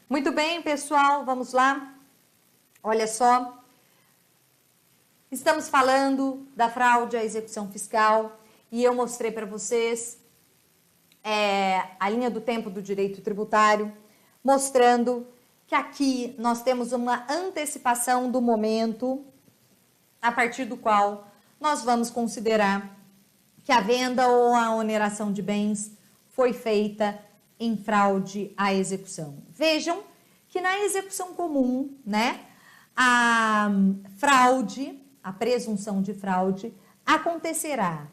Muito bem, pessoal, vamos lá. Olha só, estamos falando da fraude à execução fiscal e eu mostrei para vocês a linha do tempo do direito tributário, mostrando que aqui nós temos uma antecipação do momento a partir do qual nós vamos considerar que a venda ou a oneração de bens foi feita em fraude à execução. Vejam que na execução comum, né, a fraude, a presunção de fraude, acontecerá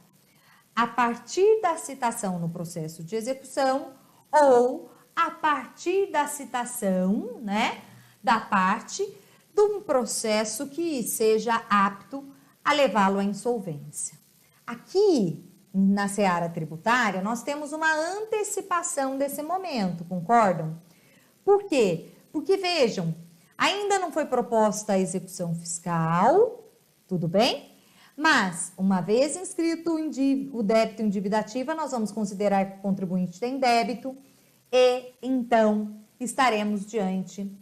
a partir da citação no processo de execução ou a partir da citação, né, da parte de um processo que seja apto a levá-lo à insolvência. Aqui, na seara tributária, nós temos uma antecipação desse momento, concordam? Por quê? Porque, vejam, ainda não foi proposta a execução fiscal, tudo bem? Mas, uma vez inscrito o débito em dívida ativa, nós vamos considerar que o contribuinte tem débito e, então, estaremos diante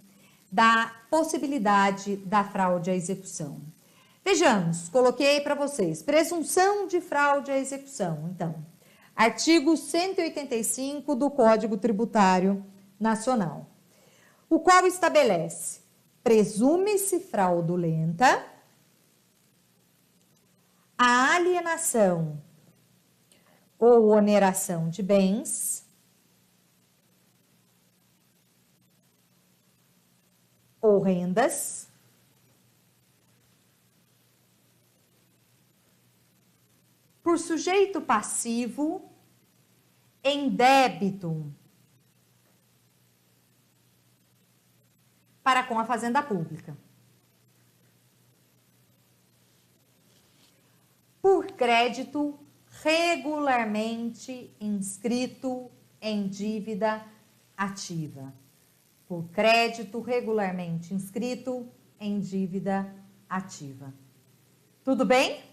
da possibilidade da fraude à execução. Vejamos, coloquei para vocês, presunção de fraude à execução. Então, artigo 185 do Código Tributário Nacional, o qual estabelece, presume-se fraudulenta a alienação ou oneração de bens ou rendas por sujeito passivo em débito para com a Fazenda Pública, por crédito regularmente inscrito em dívida ativa. Por crédito regularmente inscrito em dívida ativa. Tudo bem?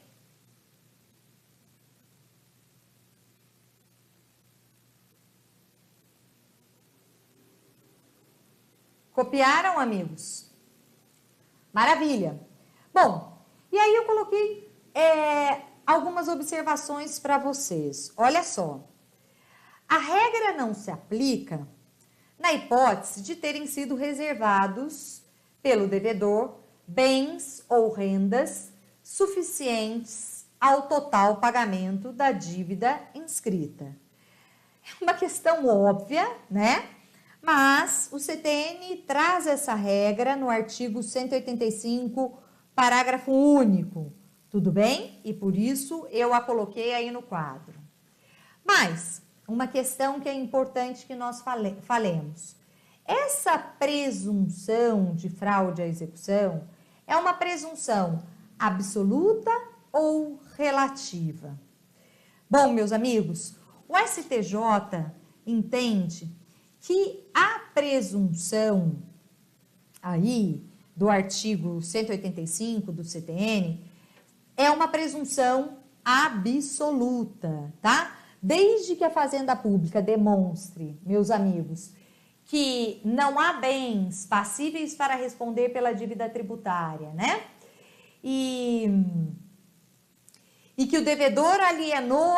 Copiaram, amigos? Maravilha! Bom, e aí eu coloquei algumas observações para vocês. Olha só, a regra não se aplica na hipótese de terem sido reservados pelo devedor bens ou rendas suficientes ao total pagamento da dívida inscrita. É uma questão óbvia, né? Mas o CTN traz essa regra no artigo 185, parágrafo único. Tudo bem? E por isso eu a coloquei aí no quadro. Mas uma questão que é importante que nós falemos. Essa presunção de fraude à execução é uma presunção absoluta ou relativa? Bom, meus amigos, o STJ entende que a presunção aí do artigo 185 do CTN é uma presunção absoluta, tá? Desde que a Fazenda Pública demonstre, meus amigos, que não há bens passíveis para responder pela dívida tributária, né? E que o devedor alienou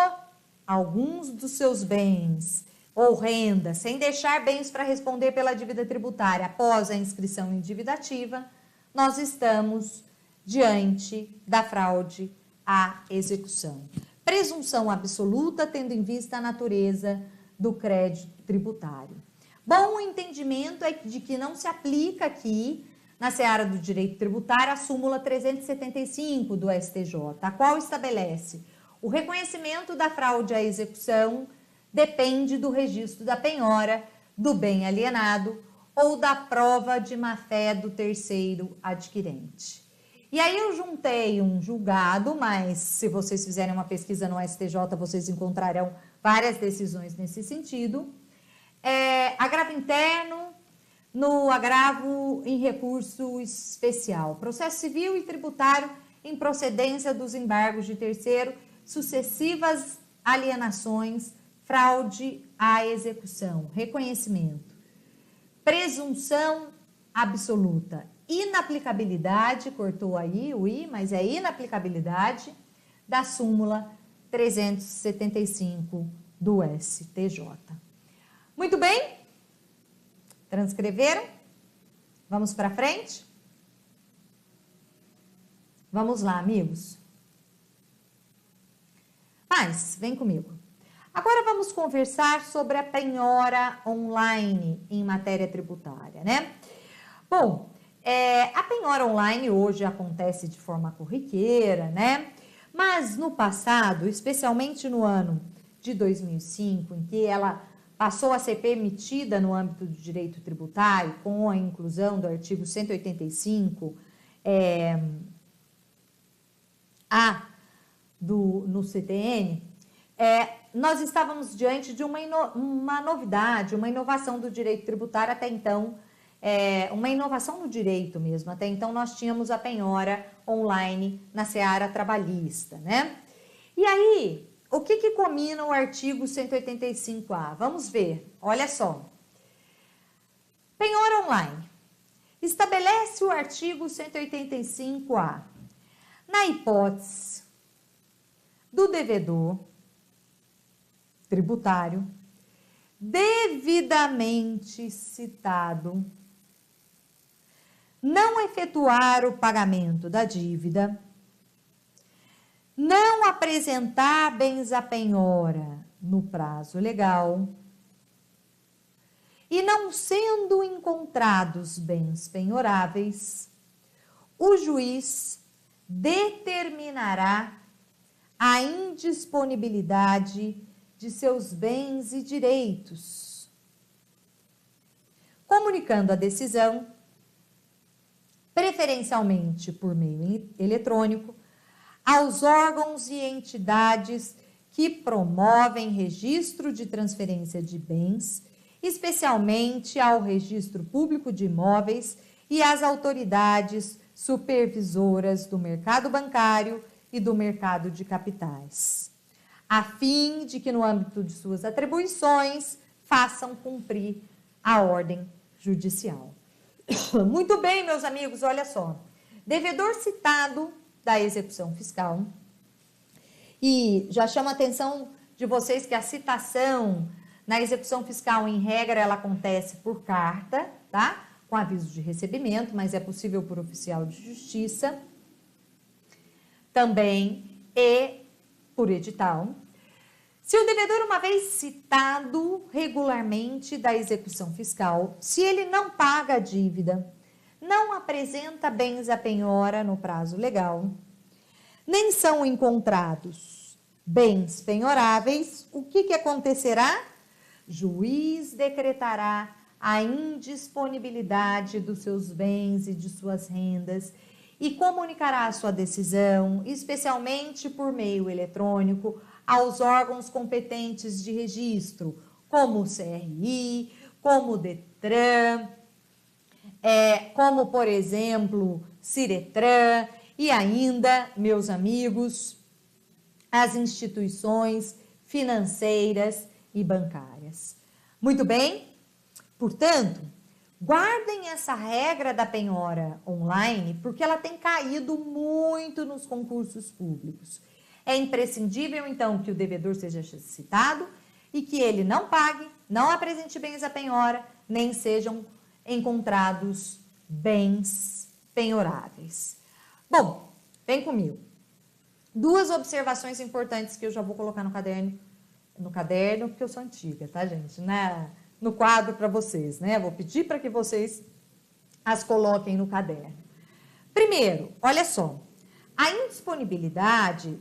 alguns dos seus bens ou renda, sem deixar bens para responder pela dívida tributária após a inscrição em dívida ativa, nós estamos diante da fraude à execução. Presunção absoluta, tendo em vista a natureza do crédito tributário. Bom, o entendimento é de que não se aplica aqui, na seara do direito tributário, a súmula 375 do STJ, a qual estabelece o reconhecimento da fraude à execução depende do registro da penhora, do bem alienado ou da prova de má-fé do terceiro adquirente. E aí eu juntei um julgado, mas se vocês fizerem uma pesquisa no STJ, vocês encontrarão várias decisões nesse sentido. Agravo interno no agravo em recurso especial. Processo civil e tributário em procedência dos embargos de terceiro, sucessivas alienações, fraude à execução, reconhecimento. presunção absoluta. Inaplicabilidade, cortou aí o I, mas é inaplicabilidade da súmula 375 do STJ. Muito bem? Transcreveram? Vamos para frente? Vamos lá, amigos. Mas, vem comigo. Agora vamos conversar sobre a penhora online em matéria tributária, né? Bom, a penhora online hoje acontece de forma corriqueira, né? Mas no passado, especialmente no ano de 2005, em que ela passou a ser permitida no âmbito do direito tributário, com a inclusão do artigo 185 no CTN, nós estávamos diante de uma novidade, uma inovação do direito tributário até então, uma inovação no direito mesmo. Até então nós tínhamos a penhora online na seara trabalhista, né? E aí, o que comina o artigo 185A? Vamos ver, olha só. Penhora online. Estabelece o artigo 185A. Na hipótese do devedor tributário devidamente citado não efetuar o pagamento da dívida, não apresentar bens à penhora no prazo legal e não sendo encontrados bens penhoráveis, o juiz determinará a indisponibilidade de seus bens e direitos, comunicando a decisão, preferencialmente por meio eletrônico, aos órgãos e entidades que promovem registro de transferência de bens, especialmente ao Registro Público de Imóveis e às autoridades supervisoras do mercado bancário e do mercado de capitais, a fim de que, no âmbito de suas atribuições, façam cumprir a ordem judicial. Muito bem, meus amigos, olha só. Devedor citado da execução fiscal. E já chamo a atenção de vocês que a citação na execução fiscal, em regra, ela acontece por carta, tá? Com aviso de recebimento, mas é possível por oficial de justiça também e por edital. Se o devedor, uma vez citado regularmente da execução fiscal, se ele não paga a dívida, não apresenta bens à penhora no prazo legal, nem são encontrados bens penhoráveis, o que acontecerá? Juiz decretará a indisponibilidade dos seus bens e de suas rendas e comunicará a sua decisão, especialmente por meio eletrônico, aos órgãos competentes de registro, como o CRI, como o DETRAN, como, por exemplo, CIRETRAN e ainda, meus amigos, as instituições financeiras e bancárias. Muito bem? Portanto, guardem essa regra da penhora online, porque ela tem caído muito nos concursos públicos. É imprescindível, então, que o devedor seja citado e que ele não pague, não apresente bens à penhora, nem sejam encontrados bens penhoráveis. Bom, vem comigo. Duas observações importantes que eu já vou colocar no caderno, porque eu sou antiga, tá, gente? No quadro para vocês, né? Vou pedir para que vocês as coloquem no caderno. Primeiro, olha só, a indisponibilidade,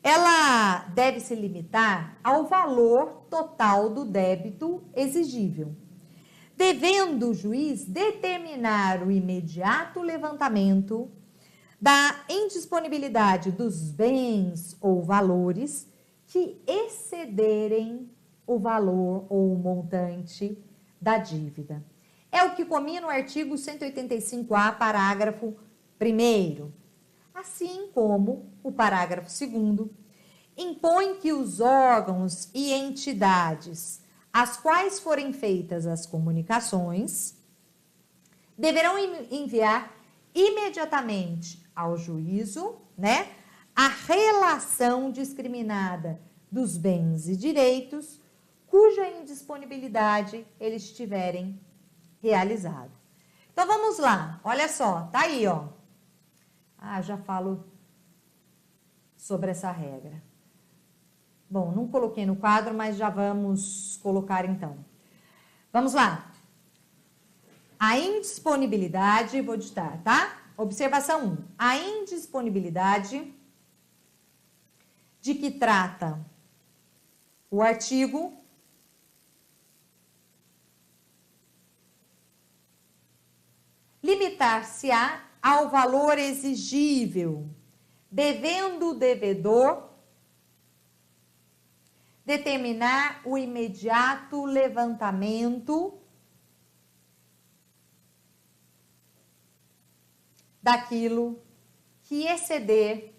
ela deve se limitar ao valor total do débito exigível, devendo o juiz determinar o imediato levantamento da indisponibilidade dos bens ou valores que excederem o valor ou o montante da dívida. É o que comina o artigo 185A, parágrafo 1º. Assim como o parágrafo 2º impõe que os órgãos e entidades às quais forem feitas as comunicações deverão enviar imediatamente ao juízo, né, a relação discriminada dos bens e direitos cuja indisponibilidade eles tiverem realizado. Então vamos lá, olha só, tá aí, ó. Já falo sobre essa regra. Bom, não coloquei no quadro, mas já vamos colocar então. Vamos lá. A indisponibilidade, vou ditar, tá? Observação 1. A indisponibilidade de que trata o artigo limitar-se-á ao valor exigível, devendo o devedor determinar o imediato levantamento daquilo que exceder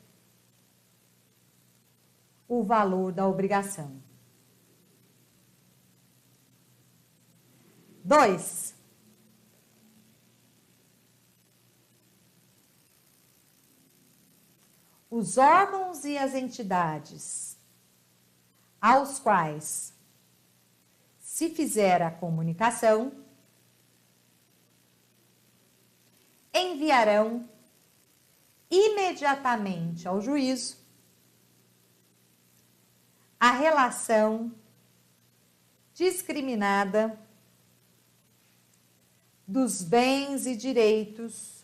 o valor da obrigação. 2. Os órgãos e as entidades aos quais se fizer a comunicação enviarão imediatamente ao juízo a relação discriminada dos bens e direitos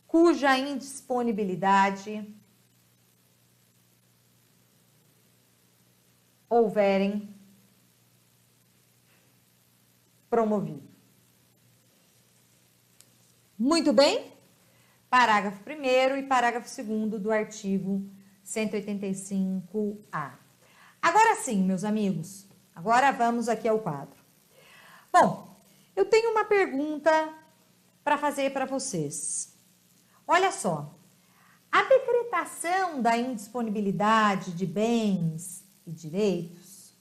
cuja indisponibilidade houverem promovido. Muito bem? Parágrafo 1º e parágrafo 2º do artigo 185-A. Agora sim, meus amigos, agora vamos aqui ao quadro. Bom, eu tenho uma pergunta para fazer para vocês. Olha só, a decretação da indisponibilidade de bens e direitos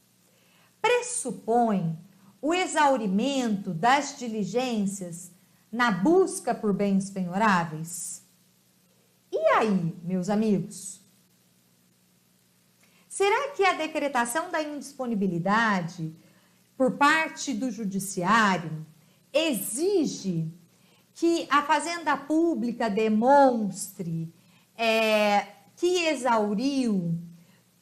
pressupõe o exaurimento das diligências na busca por bens penhoráveis? E aí, meus amigos? Será que a decretação da indisponibilidade por parte do judiciário exige que a Fazenda Pública demonstre que exauriu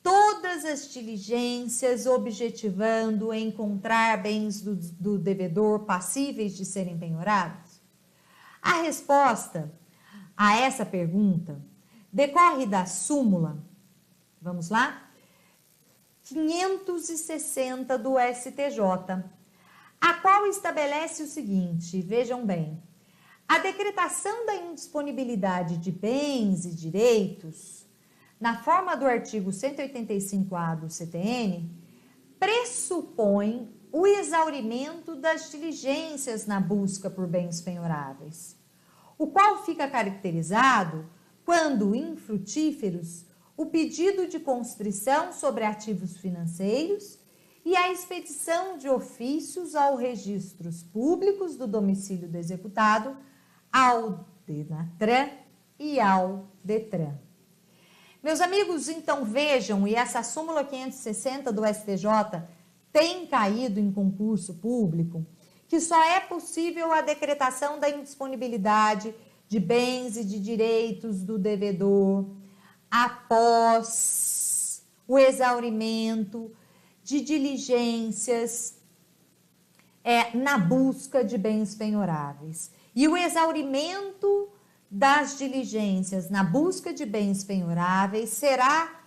todas as diligências objetivando encontrar bens do devedor passíveis de serem penhorados? A resposta a essa pergunta decorre da súmula, vamos lá? 560 do STJ, a qual estabelece o seguinte, vejam bem, a decretação da indisponibilidade de bens e direitos, na forma do artigo 185-A do CTN, pressupõe o exaurimento das diligências na busca por bens penhoráveis, o qual fica caracterizado quando infrutíferos o pedido de constrição sobre ativos financeiros e a expedição de ofícios aos registros públicos do domicílio do executado, ao DENATRAN e ao DETRAN. Meus amigos, então vejam, e essa súmula 560 do STJ tem caído em concurso público, que só é possível a decretação da indisponibilidade de bens e de direitos do devedor após o exaurimento de diligências na busca de bens penhoráveis. E o exaurimento das diligências na busca de bens penhoráveis será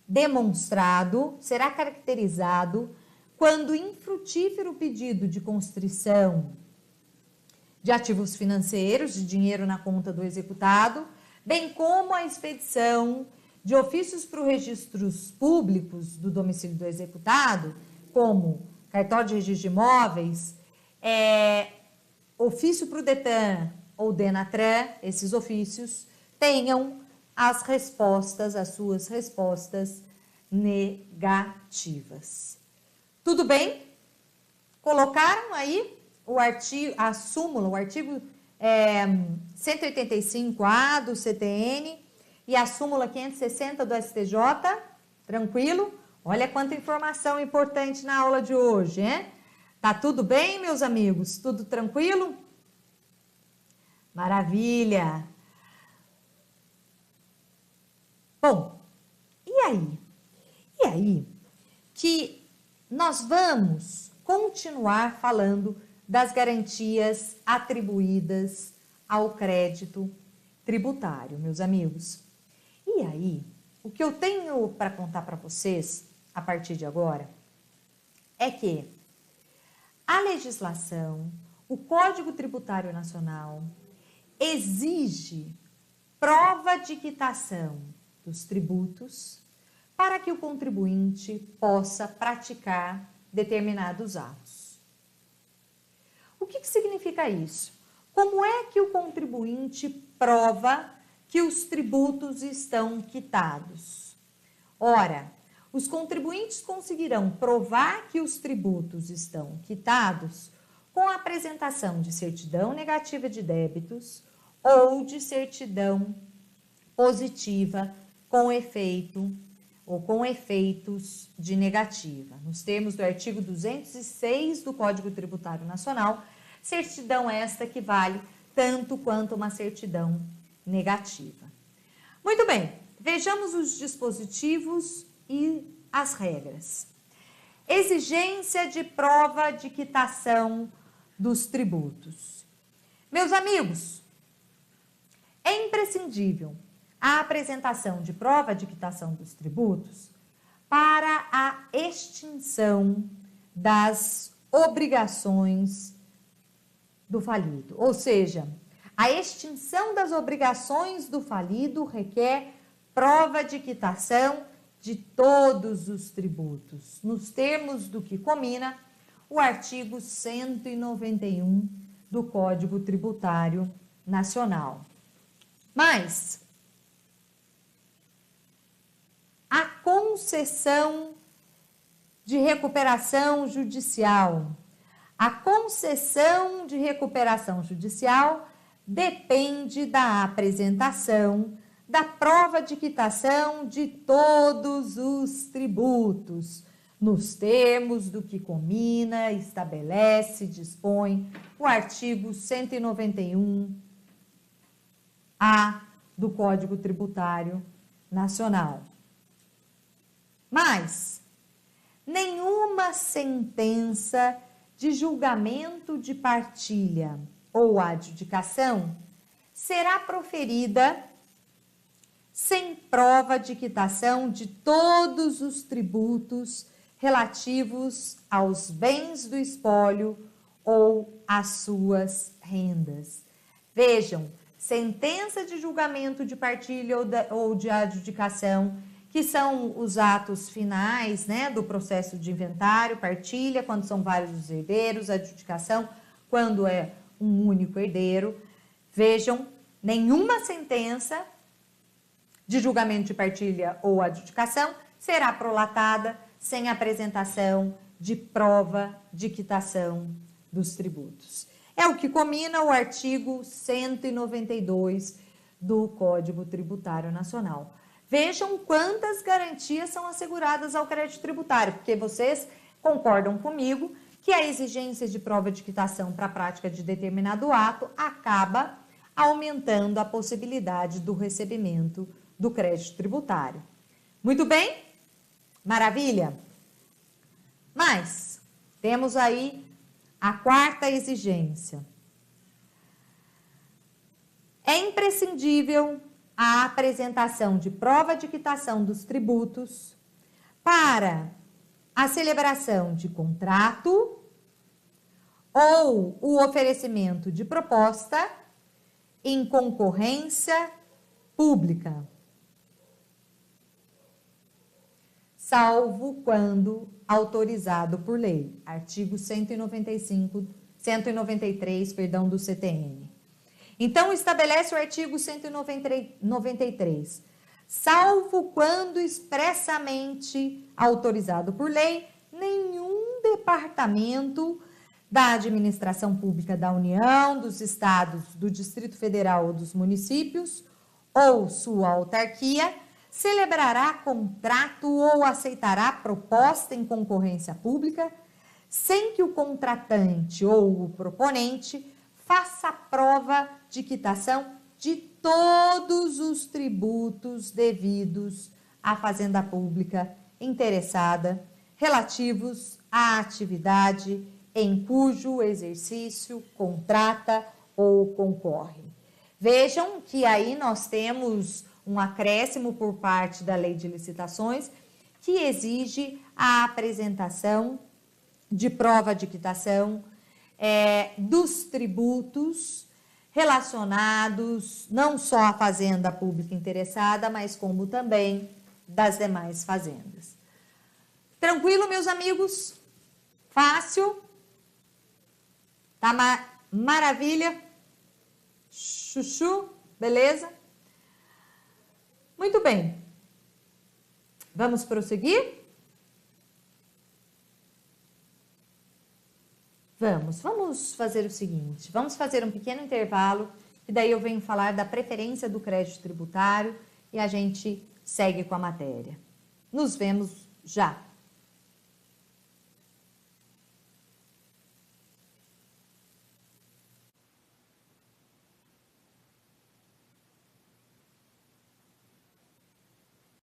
demonstrado, será caracterizado quando infrutífero pedido de constrição de ativos financeiros, de dinheiro na conta do executado, bem como a expedição de ofícios para os registros públicos do domicílio do executado, como cartório de registro de imóveis, ofício para o DETRAN ou DENATRAN, esses ofícios, tenham as suas respostas negativas. Tudo bem? Colocaram aí a súmula, o artigo 185A do CTN e a súmula 560 do STJ, tranquilo? Olha quanta informação importante na aula de hoje, hein? Tá tudo bem, meus amigos? Tudo tranquilo? Maravilha! Bom, e aí? E aí que nós vamos continuar falando das garantias atribuídas ao crédito tributário, meus amigos. E aí, o que eu tenho para contar para vocês a partir de agora é que a legislação, o Código Tributário Nacional, exige prova de quitação dos tributos para que o contribuinte possa praticar determinados atos. O que significa isso? Como é que o contribuinte prova que os tributos estão quitados? Ora, os contribuintes conseguirão provar que os tributos estão quitados com a apresentação de certidão negativa de débitos ou de certidão positiva com efeito ou com efeitos de negativa. Nos termos do artigo 206 do Código Tributário Nacional, certidão esta que vale tanto quanto uma certidão negativa. Muito bem, vejamos os dispositivos e as regras. Exigência de prova de quitação dos tributos. Meus amigos, é imprescindível a apresentação de prova de quitação dos tributos para a extinção das obrigações do falido. Ou seja, a extinção das obrigações do falido requer prova de quitação de todos os tributos, nos termos do que comina o artigo 191 do Código Tributário Nacional. Mas a concessão de recuperação judicial. A concessão de recuperação judicial depende da apresentação da prova de quitação de todos os tributos, nos termos do que comina, estabelece, dispõe o artigo 191-A do Código Tributário Nacional. Mas nenhuma sentença de julgamento de partilha ou adjudicação será proferida sem prova de quitação de todos os tributos relativos aos bens do espólio ou às suas rendas. Vejam, sentença de julgamento de partilha ou de adjudicação, que são os atos finais, né, do processo de inventário, partilha, quando são vários os herdeiros, adjudicação, quando é um único herdeiro. Vejam, nenhuma sentença de julgamento de partilha ou adjudicação será prolatada sem apresentação de prova de quitação dos tributos. É o que comina o artigo 192 do Código Tributário Nacional. Vejam quantas garantias são asseguradas ao crédito tributário, porque vocês concordam comigo que a exigência de prova de quitação para a prática de determinado ato acaba aumentando a possibilidade do recebimento do crédito tributário. Muito bem? Maravilha? Mas temos aí a quarta exigência. É imprescindível a apresentação de prova de quitação dos tributos para a celebração de contrato ou o oferecimento de proposta em concorrência pública, salvo quando autorizado por lei. Artigo 193, do CTN. Então, estabelece o artigo 193. Salvo quando expressamente autorizado por lei, nenhum departamento da administração pública da União, dos estados, do Distrito Federal ou dos municípios, ou sua autarquia, celebrará contrato ou aceitará proposta em concorrência pública, sem que o contratante ou o proponente faça prova de quitação de todos os tributos devidos à fazenda pública interessada, relativos à atividade em cujo exercício contrata ou concorre. Vejam que aí nós temos um acréscimo por parte da Lei de Licitações que exige a apresentação de prova de quitação dos tributos relacionados não só à fazenda pública interessada, mas como também das demais fazendas. Tranquilo, meus amigos? Fácil? Tá maravilha? Chuchu, beleza? Muito bem. Vamos prosseguir? Vamos fazer o seguinte, vamos fazer um pequeno intervalo, e daí eu venho falar da preferência do crédito tributário e a gente segue com a matéria. Nos vemos já!